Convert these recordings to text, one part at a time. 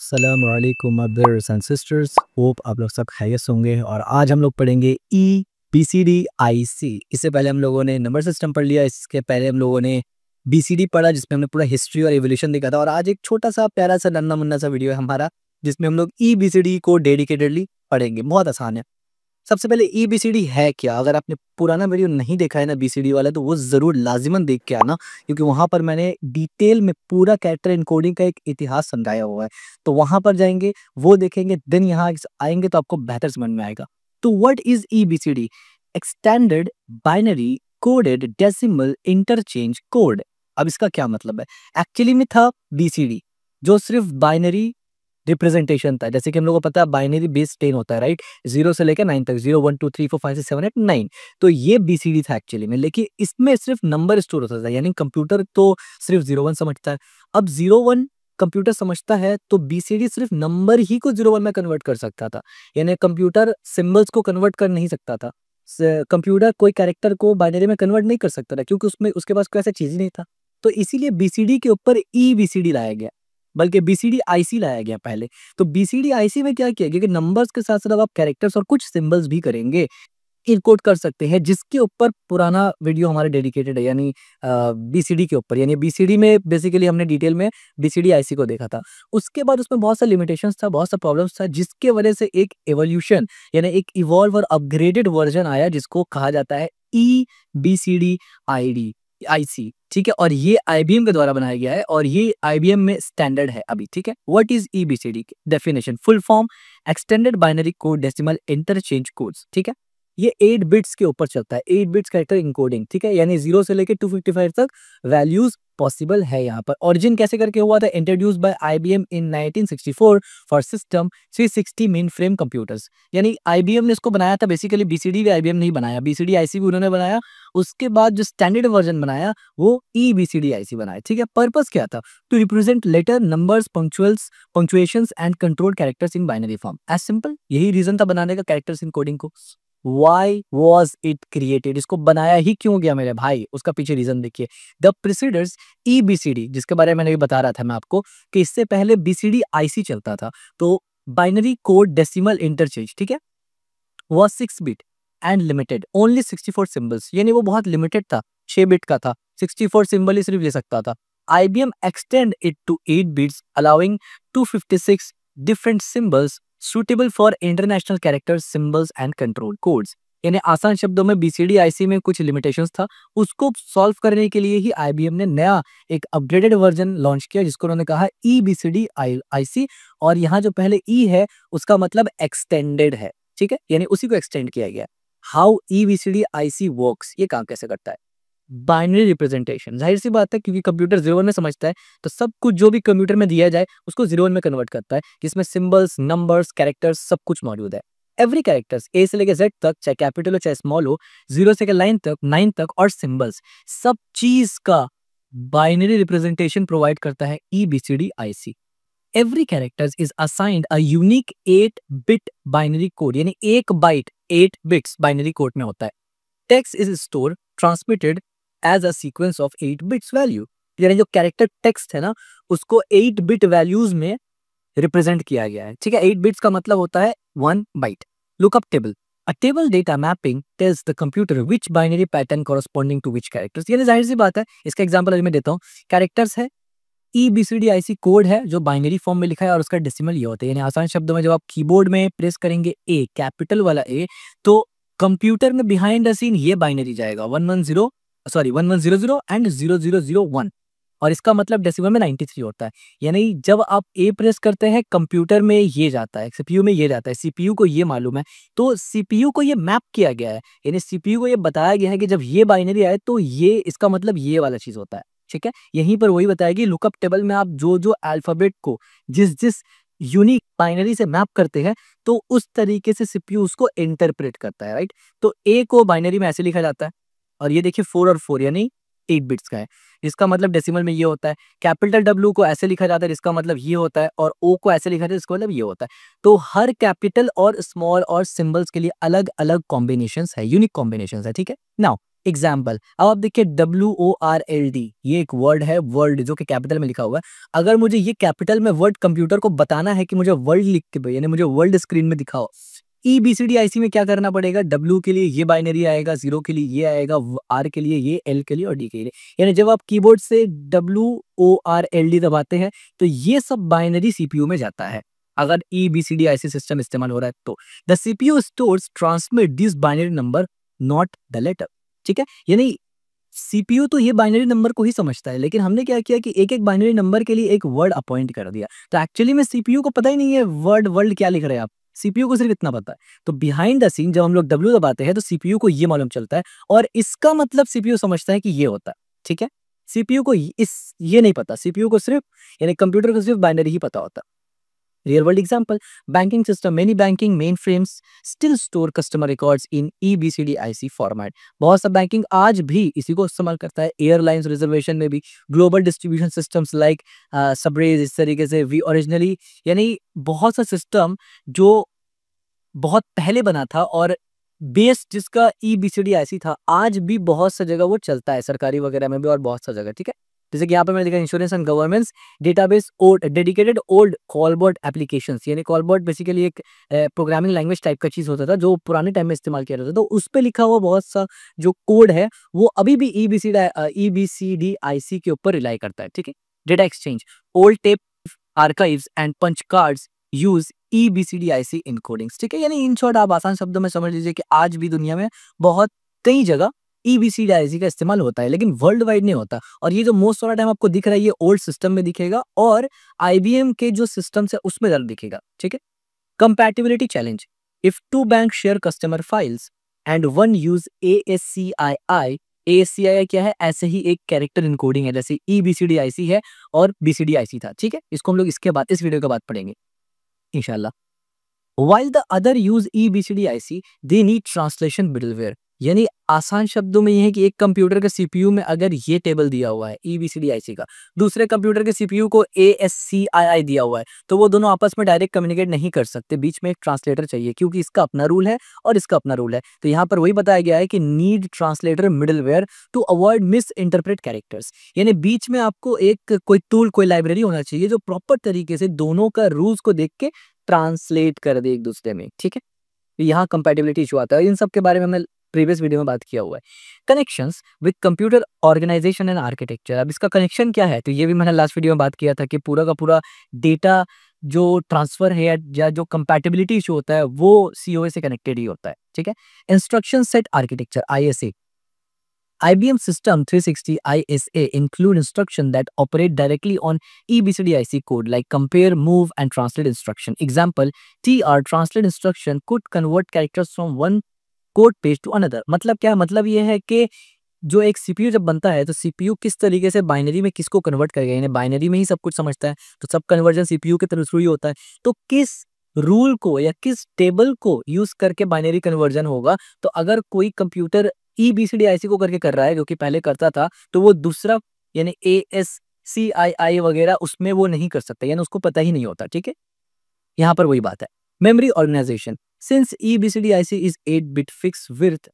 अस्सलाम वालेकुम my brothers and sisters, hope आप लोग सब खैरियत से होंगे। और आज हम लोग पढ़ेंगे ई बी सी डी आई सी। इससे पहले हम लोगों ने नंबर सिस्टम पढ़ लिया, इसके पहले हम लोगों ने बी सी डी पढ़ा जिसमें हमने पूरा हिस्ट्री और एवोल्यूशन देखा था। और आज एक छोटा सा प्यारा सा नन्ना मुन्ना सा वीडियो है हमारा, जिसमें हम लोग ई बी सी डी को डेडिकेटेडली पढ़ेंगे। बहुत आसान है। सबसे पहले ई बी सी डी है क्या? अगर आपने पुराना वीडियो नहीं देखा है ना बी सी डी वाला, तो वो ज़रूर लाज़िमन देख के आना, क्योंकि वहाँ पर मैंने डिटेल में पूरा कैरेक्टर एन्कोडिंग का एक इतिहास समझाया हुआ है। तो वहाँ पर जाएँगे, वो देखेंगे, देन यहाँ आएँगे तो आपको बेहतर समझ में आएगा। तो what is E B C D? Extended binary coded decimal interchange code. अब इसका क्या मतलब है? एक्चुअली में था बी सी डी, जो सिर्फ़ बाइनरी रिप्रेजेंटेशन था। जैसे कि हम लोगों को पता है बाइनरी बेस 10 होता है, राइट? 0 से लेकर 9 तक, 0 1 2 3 4 5 6 7 8 9। तो ये बीसीडी था एक्चुअली में, लेकिन इसमें सिर्फ नंबर स्टोर होता था, यानी कंप्यूटर तो सिर्फ 0 1 समझता है। अब 0 1 कंप्यूटर समझता है, तो बीसीडी सिर्फ नंबर ही को 0 1 में कन्वर्ट कर सकता था, यानी कंप्यूटर सिंबल्स को कन्वर्ट कर नहीं सकता था। कंप्यूटर कोई कैरेक्टर को बाइनरी में कन्वर्ट नहीं कर सकता था, क्योंकि उसमें उसके पास कोई ऐसा चीज ही नहीं था। तो इसीलिए बीसीडी के ऊपर ई बीसीडी लाया गया, बल्कि बीसीडी आईसी लाया गया पहले। तो बीसीडी आईसी में क्या किया गया कि नंबर्स के साथ साथ अब आप कैरेक्टर्स और कुछ सिंबल्स भी करेंगे, इनकोड कर सकते हैं, जिसके ऊपर पुराना वीडियो हमारा डेडिकेटेड है, यानी बीसीडी के ऊपर। यानी बीसीडी में बेसिकली हमने डिटेल में बीसीडी आईसी को देखा था। उसके बाद उसमें बहुत सा लिमिटेशंस था, बहुत सा प्रॉब्लम्स था, जिसके वजह से एक एवोल्यूशन यानी एक इवॉल्व और अपग्रेडेड वर्जन आया, जिसको कहा जाता है ई बीसीडी आईडी आईसी। ठीक है, और ये आईबीएम के द्वारा बनाया गया है, और ये आईबीएम में स्टैंडर्ड है अभी। ठीक है, what is EBCD? Definition, full form extended binary code decimal interchange codes. ठीक है, ये 8 बिट्स के ऊपर चलता है, 8 बिट्स कैरेक्टर इनकोडिंग। ठीक है, यानी 0 से लेकर 255 तक वैल्यूज पॉसिबल है यहाँ पर। ओरिजिन कैसे करके हुआ था? Introduce by IBM in 1964 for system 360 main frame computers. यानी आईबीएम ने इसको बनाया था। बेसिकली बीसीडी भी आईबीएम नहीं बनाया, बीसीडी आईसी भी उन्होंने बनाया। उसके बाद जो स्टैंडर्ड वर्जन बनाया वो ई बीसीडी आईसी बनाया। ठीक है, पर्पस क्या था? To represent letter, numbers, punctuals, punctuations and control characters in binary form. As simple, यही रीजन था बनाने का कैरेक्टर्स इन कोडिंग को। Why was it created? इसको बनाया ही क्यों गया मेरे भाई? उसका पीछे रीजन देखिए। द प्रिसीडर्स EBCD, जिसके बारे में मैंने भी बता रहा था मैं आपको कि इससे पहले BCD IC चलता था। तो बाइनरी कोड डेसिमल इंटरचेंज, ठीक है, was 6 bit and limited only 64 symbols. यानी वो बहुत लिमिटेड था, 6 बिट का था, 64 सिंबल ही सिर्फ ले सकता था। IBM extend it to 8 bits allowing 256 different symbols suitable for international characters, symbols and control codes। यानी आसान शब्दों में बीसीडी आईसी में कुछ लिमिटेशंस था, उसको सॉल्व करने के लिए ही आईबीएम ने नया एक अपग्रेडेड वर्जन लॉन्च किया, जिसको उन्होंने कहा ई बीसीडी आईसी। और यहाँ जो पहले ई है उसका मतलब एक्सटेंडेड है। ठीक है, यानी उसी को एक्सटेंड किया गया। How E BCD IC works, ये काम कैसे करता है? बाइनरी रिप्रेजेंटेशन, जाहिर सी बात है, क्योंकि कंप्यूटर 0 1 में समझता है, तो सब कुछ जो भी कंप्यूटर में दिया जाए उसको 0 1 में कन्वर्ट करता है, जिसमें सिंबल्स, नंबर्स, कैरेक्टर्स सब कुछ मौजूद है। एवरी कैरेक्टर्स ए से लेकर जेड तक, चाहे कैपिटल हो चाहे स्मॉल हो, 0 से लेकर लाइन तक, 9 तक, और सिंबल्स, सब चीज का बाइनरी रिप्रेजेंटेशन प्रोवाइड करता है EBCDIC. Every characters is assigned a unique 8 bit binary code, यानी एक बाइट 8 बिट्स बाइनरी कोड में होता है। Text is store transmitted as a sequence of 8 bits value, यानी जो कैरेक्टर टेक्स्ट है ना, उसको 8 बिट वैल्यूज में रिप्रेजेंट किया गया है। ठीक है, 8 बिट्स का मतलब होता है 1 byte. Lookup table, a table data mapping tells the computer which binary pattern corresponding to which characters. यानी जाहिर सी बात है, इसका एग्जांपल अभी मैं देता हूँ। कैरेक्टर्स है, E B C D I C code है जो बाइनरी फॉर्म में लिखा है, और उसका डेसिमल ये होता है। यानी आसान शब्दों में, जब आप कीबोर्ड में प्रेस करेंगे ए, कैपिटल वाला ए, तो कंप्यूटर में बिहाइंड द सीन ये बाइनरी जाएगा 1100 एंड 0001, और इसका मतलब डेसिमल में 93 होता है। यानी जब आप ए प्रेस करते हैं, कंप्यूटर में ये जाता है, सीपीयू में ये जाता है, सीपीयू को ये मालूम है, तो सीपीयू को ये मैप किया गया है, यानी सीपीयू को ये बताया गया है कि जब ये बाइनरी आए तो ये, इसका मतलब ये वाला चीज होता है। ठीक है, यहीं पर वही बताएगी लुकअप टेबल में आप जो जो अल्फाबेट को जिस जिस यूनिक बाइनरी से मैप करते हैं, तो उस तरीके से सीपीयू उसको इंटरप्रेट करता है, राइट? तो ए को बाइनरी में ऐसे लिखा जाता है, और ये देखिए 4 और 4 यानी 8 बिट्स का है, इसका मतलब डेसिमल में ये होता है। कैपिटल डब्ल्यू को ऐसे लिखा जाता है, इसका मतलब ये होता है, और ओ को ऐसे लिखा जाता है, इसका मतलब ये होता है। तो हर कैपिटल और स्मॉल और सिंबल्स के लिए अलग अलग कॉम्बिनेशंस है, यूनिक कॉम्बिनेशंस है। ठीक है, नाउ एग्जाम्पल, अब आप देखिए WORLD, ये एक वर्ड है, वर्ल्ड जो कि कैपिटल में लिखा हुआ है। अगर मुझे ये कैपिटल में वर्ड कंप्यूटर को बताना है कि मुझे वर्ल्ड लिख के यानी मुझे वर्ल्ड स्क्रीन में दिखाओ, EBCDIC में क्या करना पड़ेगा, W के लिए ये बाइनरी आएगा, 0 के लिए ये आएगा, R के लिए ये, L के लिए और D के लिए। यानी जब आप कीबोर्ड से WORLD दबाते हैं तो ये सब बाइनरी CPU में जाता है, अगर EBCDIC सिस्टम इस्तेमाल हो रहा है तो। The CPU stores transmit this binary number, not the letter. ठीक है, यानी सीपीयू तो ये बाइनरी नंबर को ही समझता है, लेकिन हमने क्या किया कि एक एक बाइनरी नंबर के लिए एक वर्ड अपॉइंट कर दिया। तो एक्चुअली में सीपीयू को पता ही नहीं है वर्ल्ड क्या लिख रहे हैं आप, सीपीयू को सिर्फ इतना पता है। तो बिहाइंड द सीन जब हम लोग डब्ल्यू दबाते हैं तो सीपीयू को ये मालूम चलता है, और इसका मतलब सीपीयू समझता है कि ये होता है। ठीक है, सीपीयू को ये नहीं पता, सीपीयू को सिर्फ यानी कंप्यूटर को सिर्फ बाइनरी ही पता होता है। Real world example, banking system, many banking mainframes still store customer records in EBCDIC format. बहुत सा बैंकिंग आज भी इसी को इस्तेमाल करता है, एयरलाइंस रिजर्वेशन में भी, global distribution systems like subarrays, इस तरीके से वी ओरिजिनली, यानी बहुत सा सिस्टम जो बहुत पहले बना था और बेस जिसका EBCDIC था, आज भी बहुत सा जगह वो चलता है, सरकारी वगैरह में भी और बहुत सा जगह। ठीक है, जैसे कि यहाँ पे मैंने लिखा insurance and governance database old dedicated old कॉलबॉट एप्लीकेशंस, यानी कॉलबॉट बेसिकली एक प्रोग्रामिंग लैंग्वेज टाइप का चीज होता था जो पुराने टाइम में इस्तेमाल किया जाता था। तो उस पे लिखा हुआ बहुत सा जो कोड है वो अभी भी EBCDIC के ऊपर रिलाई करता है। ठीक है, data exchange, old tape archives and punch cards use EBCDIC encodings. ठीक है, यानी इन शॉर्ट आप आसान शब्दों में समझ लीजिए कि आज भी दुनिया में बहुत कई जगह EBCDIC का इस्तेमाल होता है, लेकिन वर्ल्ड वाइड नहीं होता। और ये जो मोस्ट वाला टाइम आपको दिख रहा है ये ओल्ड सिस्टम में दिखेगा और IBM के जो सिस्टम्स है उसमें ज़्यादा दिखेगा। ठीक है, compatibility challenge, if two bank share customer files and one use ASCII, ASCII क्या है, ऐसे ही एक कैरेक्टर इनकोडिंग है, जैसे EBCDIC है और BCDIC था। ठीक है, इसको हम लोग इसके बाद इस वीडियो के बाद पढ़ेंगे इंशाल्लाह। While the other use EBCDIC, they need translation middleware। यानी आसान शब्दों में ये है कि एक कंप्यूटर के सीपीयू में अगर ये टेबल दिया हुआ है EBCDIC का, दूसरे कंप्यूटर के सीपीयू को ASCII दिया हुआ है, तो वो दोनों आपस में डायरेक्ट कम्युनिकेट नहीं कर सकते, बीच में एक ट्रांसलेटर चाहिए, क्योंकि इसका अपना रूल है और इसका अपना रूल है। तो यहाँ पर वही बताया गया है कि need translator middleware to avoid misinterpret characters, यानी बीच में आपको एक कोई टूल, कोई लाइब्रेरी होना चाहिए जो प्रॉपर तरीके से दोनों का रूल्स को देख के ट्रांसलेट कर दे एक दूसरे में। ठीक है, यहाँ कंपैटिबिलिटी इशू आता है, इन सब के बारे में हमने प्रीवियस वीडियो में बात किया हुआ है। Connections with computer organisation and architecture, अब इसका कनेक्शन क्या है, तो ये भी मैंने लास्ट वीडियो में बात किया था कि पूरा का पूरा डेटा जो ट्रांसफर है या जो कंपैटिबिलिटी इशू होता है वो COA से कनेक्टेड ही होता है। ठीक है, instruction set architecture ISA, IBM System 360 ISA include instruction that operate directly on EBCDIC code like compare, move, and translate instruction. Example, TR translate instruction could convert characters from one code page to another। मतलब क्या, मतलब ये है कि जो एक CPU जब बनता है तो CPU किस तरीके से बाइनरी में किसको कन्वर्ट करेगा, यानी बाइनरी में ही सब कुछ समझता है, तो सब कन्वर्जन CPU के थ्रू ही होता है। तो किस रूल को या किस टेबल को यूज करके बाइनरी कन्वर्जन होगा, तो अगर कोई कंप्यूटर EBCDIC को करके कर रहा है जो कि पहले करता था, तो वो दूसरा यानी ASCII वगैरह उसमें वो नहीं कर सकता, यानी उसको पता ही नहीं होता। ठीक है, यहाँ पर वही बात है। Memory organisation, since EBCDIC is 8-bit fix width,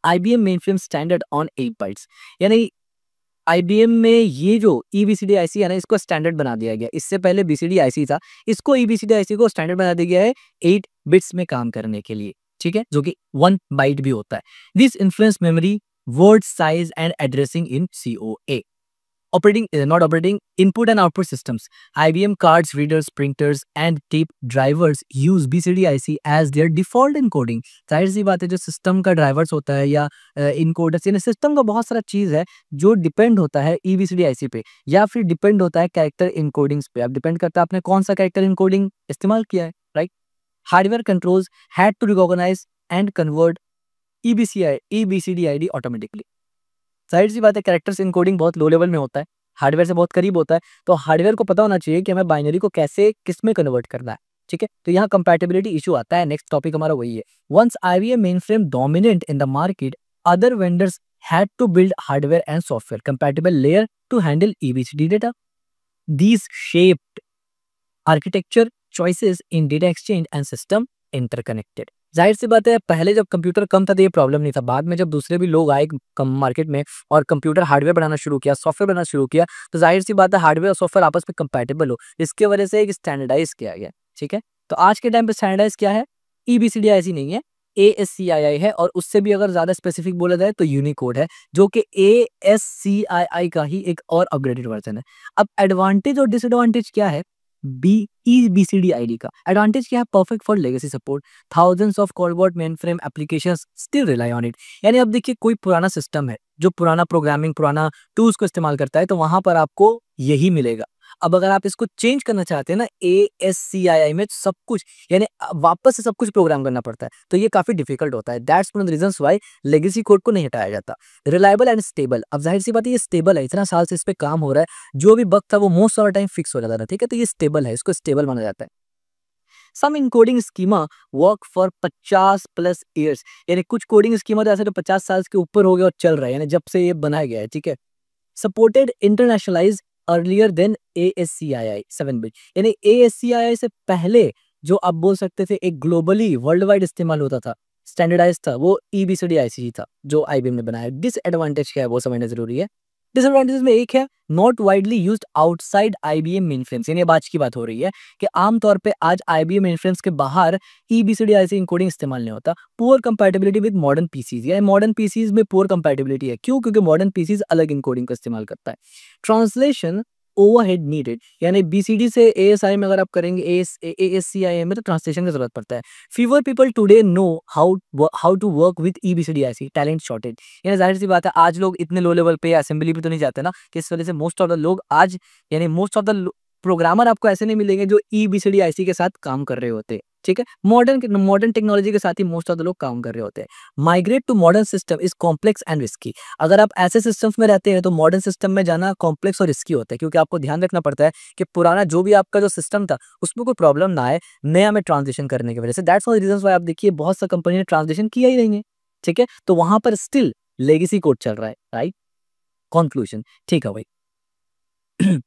IBM mainframe standard on 8 bytes, यानी IBM में ये जो EBCDIC है ना, इसको स्टैंडर्ड बना दिया गया। इससे पहले BCDIC था, इसको EBCDIC को स्टैंडर्ड बना दिया गया है 8 बिट्स में काम करने के लिए। ठीक है, जो कि 1 बाइट भी होता है। This influence memory, word size and addressing in COA। not operating input and output systems, IBM cards, readers, printers and tape drivers use BCDIC as their default encoding। जाहिर सी बात है, जो सिस्टम का ड्राइवर्स होता है या इनकोडर्स, यानी सिस्टम का बहुत सारा चीज़ है जो डिपेंड होता है EBCDIC पे, या फिर डिपेंड होता है कैरेक्टर इनकोडिंग्स पे। अब डिपेंड करता है आपने कौन सा कैरेक्टर इनकोडिंग इस्तेमाल किया है, right. Hardware controls had to recognise and convert EBCDID automatically. जाहिर सी बात है, कैरेक्टर्स इनकोडिंग बहुत लो लेवल में होता है, हार्डवेयर से बहुत करीब होता है, तो हार्डवेयर को पता होना चाहिए कि हमें बाइनरी को कैसे किस में कन्वर्ट करना है। ठीक है, तो यहाँ कंपैटिबिलिटी इशू आता है। नेक्स्ट टॉपिक हमारा वही है। Once IBM mainframe dominant in the market, other vendors had to build hardware and software compatible layer to handle EBCD data. These shaped architecture choices in data exchange and system interconnected। ज़ाहिर सी बात है, पहले जब computer कम था तो ये problem नहीं था। बाद में जब दूसरे भी लोग आए कम मार्केट में और कंप्यूटर हार्डवेयर बनाना शुरू किया, सॉफ्टवेयर बनाना शुरू किया, तो ज़ाहिर सी बात है हार्डवेयर और सॉफ्टवेयर आपस में कंपैटिबल हो। इसकी वजह से एक स्टैंडर्डाइज़ किया गया, ठीक है? तो आज के टाइम पे स्टैंडर्डाइज़ क्या है? ईबीसीडी ऐसी नहीं है, एएससीआईआई है और उससे भी अगर ज़्यादा स्पेसिफिक बोला जाए तो यूनिकोड है, जो कि एएससीआईआई का ही एक और अपग्रेडेड वर्ज़न है। अब एडवांटेज और डिसएडवांटेज क्या है? ईबीसीडी आईडी का एडवांटेज क्या है? Perfect for legacy support, thousands of COBOL mainframe applications still rely on it। यानी अब देखिए कोई पुराना सिस्टम है जो पुराना प्रोग्रामिंग पुराना टूल्स को इस्तेमाल करता है तो वहां पर आपको यही मिलेगा। अब अगर आप इसको चेंज करना चाहते हैं ना एएससीआईआई में, सब कुछ यानी वापस से सब कुछ प्रोग्राम करना पड़ता है, तो ये काफी डिफिकल्ट होता है। That's one of the reasons why legacy code को नहीं हटाया जाता। रिलायबल एंड स्टेबल, अब जाहिर सी बात है ये स्टेबल है, इतना साल से इस पे काम हो रहा है, जो भी बग था वो most of the time fix हो जाता था, ठीक है? तो ये स्टेबल है, इसको स्टेबल माना जाता है। Some encoding schema work for 50 plus years, यानी कुछ कोडिंग स्कीमा तो ऐसे तो 50 साल के ऊपर हो गया और चल रहा है, यानी जब से ये बनाया गया है, ठीक है? Supported internationalize earlier than ASCII 7 bit, यानी एएससीआईआई से पहले जो आप बोल सकते थे एक ग्लोबली वर्ल्ड वाइड इस्तेमाल होता था, स्टैंडर्डाइज था, वो ईबीसीडी आईसी था जो आईबीएम ने बनाया। डिसएडवांटेज क्या है वो समझना जरूरी है। डिसएडवांटेज में एक है not widely used outside IBM mainframes, यानी अब आज की बात हो रही है कि आमतौर पे आज आईबीएम मेनफ्रेम्स के बाहर ईबीसीडी आईसी इनकोडिंग इस्तेमाल नहीं होता। Poor compatibility with modern PCs, यानी मॉडर्न पीसीज में पुअर कंपैटिबिलिटी है। क्यों? क्योंकि मॉडर्न पीसीज अलग इनकोडिंग का इस्तेमाल करता है। ट्रांसलेशन ओवरहेड नीडेड, यानी बीसीडी से एएसआई में अगर आप करेंगे एएससीआई में तो ट्रांसलेशन की जरूरत पड़ता है। Fewer people today know how to work with EBCDIC, talent shortage, यानी जाहिर सी बात है आज लोग इतने लो लेवल पे असेंबली पे तो नहीं जाते ना, कि इस वजह से मोस्ट ऑफ द लोग आज यानी मोस्ट ऑफ द प्रोग्रामर आपको ऐसे नहीं मिलेंगे जो ईबीसीडी आईसी के साथ काम कर रहे होते, ठीक है? मॉडर्न टेक्नोलॉजी के साथ ही मोस्ट ऑफ द लोग काम कर रहे होते हैं। Migrate to modern system is complex and risky, अगर आप ऐसे सिस्टम्स में रहते हैं तो मॉडर्न सिस्टम में जाना कॉम्प्लेक्स और रिस्की होता है, क्योंकि आपको ध्यान रखना पड़ता है कि पुराना जो भी आपका जो सिस्टम था उसमें कोई प्रॉब्लम ना आए नया में ट्रांजिशन करने की वजह से। दैट्स वन रीजन व्हाई आप देखिए बहुत सा कंपनी ने ट्रांजिशन किया ही नहीं है, ठीक है? तो वहां पर स्टिल लेगेसी कोड चल रहा है, राइट? कंक्लूजन, ठीक है भाई।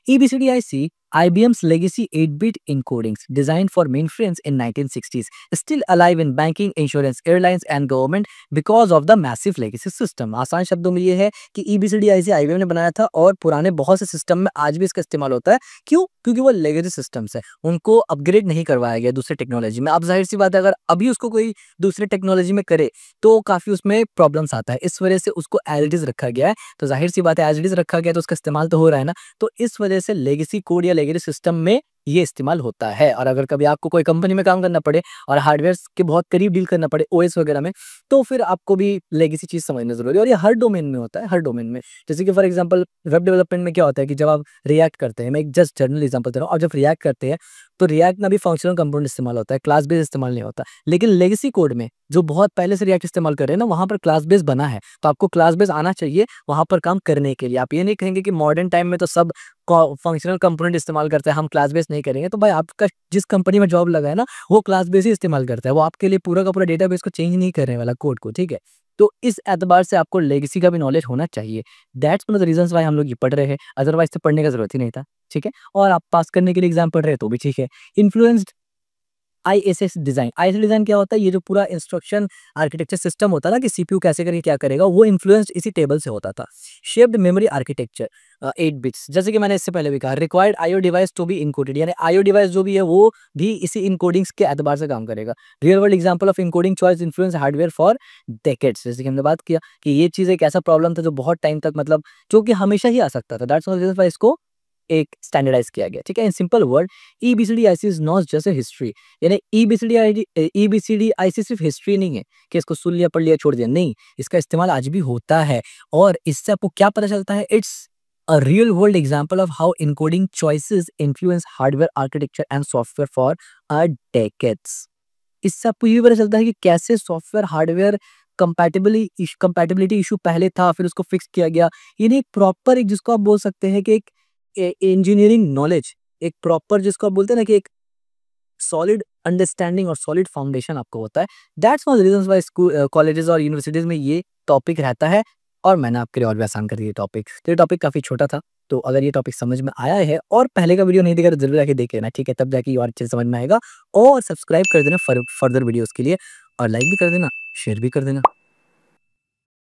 EBCDIC, IBM's legacy 8-bit encodings designed for mainframes in 1960s, still alive in banking, insurance, airlines and government because of the massive legacy system। आसान शब्दों में ये है कि EBCDIC IBM ने बनाया था और पुराने बहुत से सिस्टम में आज भी इसका इस्तेमाल होता है। क्यों? क्योंकि वो लेगेसी सिस्टम्स है, उनको अपग्रेड नहीं करवाया गया दूसरे टेक्नोलॉजी में। अब जाहिर सी बात है अगर अभी उसको कोई दूसरे टेक्नोलॉजी में करे तो काफ़ी उसमें प्रॉब्लम्स आता है, इस वजह से उसको एज इट इज़ रखा गया है। तो जाहिर सी बात है एज इट इज़ रखा गया तो उसका इस्तेमाल तो हो रहा है ना, तो इस वजह से लेगेसी कोड या लेगेसी सिस्टम में ये इस्तेमाल होता है। और अगर कभी आपको कोई कंपनी में काम करना पड़े और हार्डवेयर के बहुत करीब डील करना पड़े ओएस वगैरह में, तो फिर आपको भी लेगेसी चीज़ समझना ज़रूरी है। और ये हर डोमेन में होता है, हर डोमेन में। जैसे कि फॉर एग्जांपल वेब डेवलपमेंट में क्या होता है कि जब आप रिएक्ट करते हैं, मैं एक जस्ट जनरल एग्जांपल दे रहा हूँ, और जब रिएक्ट करते हैं तो रिएक्ट में भी फंक्शनल कंपोनेंट इस्तेमाल होता है, क्लास बेस इस्तेमाल नहीं होता। लेकिन लेगेसी कोड में जो बहुत पहले से रिएक्ट इस्तेमाल कर रहे हैं ना, वहाँ पर क्लास बेस बना है, तो आपको क्लास बेस आना चाहिए वहाँ पर काम करने के लिए। आप ये नहीं कहेंगे कि मॉडर्न टाइम में तो सब फंक्शनल कंपोनेंट इस्तेमाल करते हैं, हम क्लास बेस नहीं करेंगे। तो भाई आपका जिस कंपनी में जॉब लगा है ना, वो क्लास बेस ही इस्तेमाल करता है, वो आपके लिए पूरा का पूरा डेटाबेस को चेंज नहीं करने वाला कोड को, ठीक है? तो इस एतबार से आपको लेगेसी का भी नॉलेज होना चाहिए। That's one of the reasons why हम लोग ये पढ़ रहे हैं, अदरवाइज तो पढ़ने का जरूरत ही नहीं था, ठीक है? और आप पास करने के लिए एग्जाम पढ़ रहे हैं तो भी ठीक है। Influenced ISS design, ISS design क्या होता है? ये जो पूरा इंस्ट्रक्शन आर्किटेक्चर सिस्टम होता है ना कि सीपीयू कैसे करके क्या करेगा, वो इन्फ्लुएंस्ड इसी टेबल से होता था। शेप्ड मेमोरी आर्किटेक्चर 8 बिट्स, जैसे कि मैंने इससे पहले भी कहा, required IO device to be encoded, यानी आईओ डिवाइस जो भी है वो भी इसी इनकोडिंग्स के एतबार से काम करेगा। Real world example of encoding choice influence hardware for decades, जैसे कि हमने बात किया कि ये चीज़ एक ऐसा प्रॉब्लम था जो बहुत टाइम तक मतलब जो कि हमेशा ही आ सकता था। दैट्स व्हाई इसको एक स्टैंडर्डाइज किया गया, ठीक है? In simple word EBCDIC is not just a history, यानी ईबीसीडी आईसी सिर्फ हिस्ट्री नहीं है कि इसको सुन लिया पढ़ लिया छोड़ दिया, नहीं, इसका इस्तेमाल आज भी होता है। और इससे आपको क्या पता चलता है? It's a real world example of how encoding choices influence hardware architecture and software for a decades। इससे आपको ये भी पता चलता है कि कैसे सॉफ्टवेयर हार्डवेयर कंपैटिबिलिटी इशू पहले था, फिर उसको फिक्स किया गया। यानी एक प्रॉपर एक जिसको आप बोल सकते हैं कि एक इंजीनियरिंग नॉलेज, एक प्रॉपर जिसको आप बोलते हैं ना कि एक सॉलिड अंडरस्टैंडिंग और सॉलिड फाउंडेशन आपको होता है। That's one reasons why school colleges और यूनिवर्सिटीज में ये टॉपिक रहता है और मैंने आपके लिए और भी आसान कर दिए टॉपिक। तो ये टॉपिक काफ़ी छोटा था, तो अगर ये टॉपिक समझ में आया है और पहले का वीडियो नहीं देखा तो ज़रूर जाके देख लेना, ठीक है? तब जाके ये और अच्छे से समझ में आएगा और सब्सक्राइब कर देना फर्दर वीडियोज़ के लिए और लाइक भी कर देना, शेयर भी कर देना।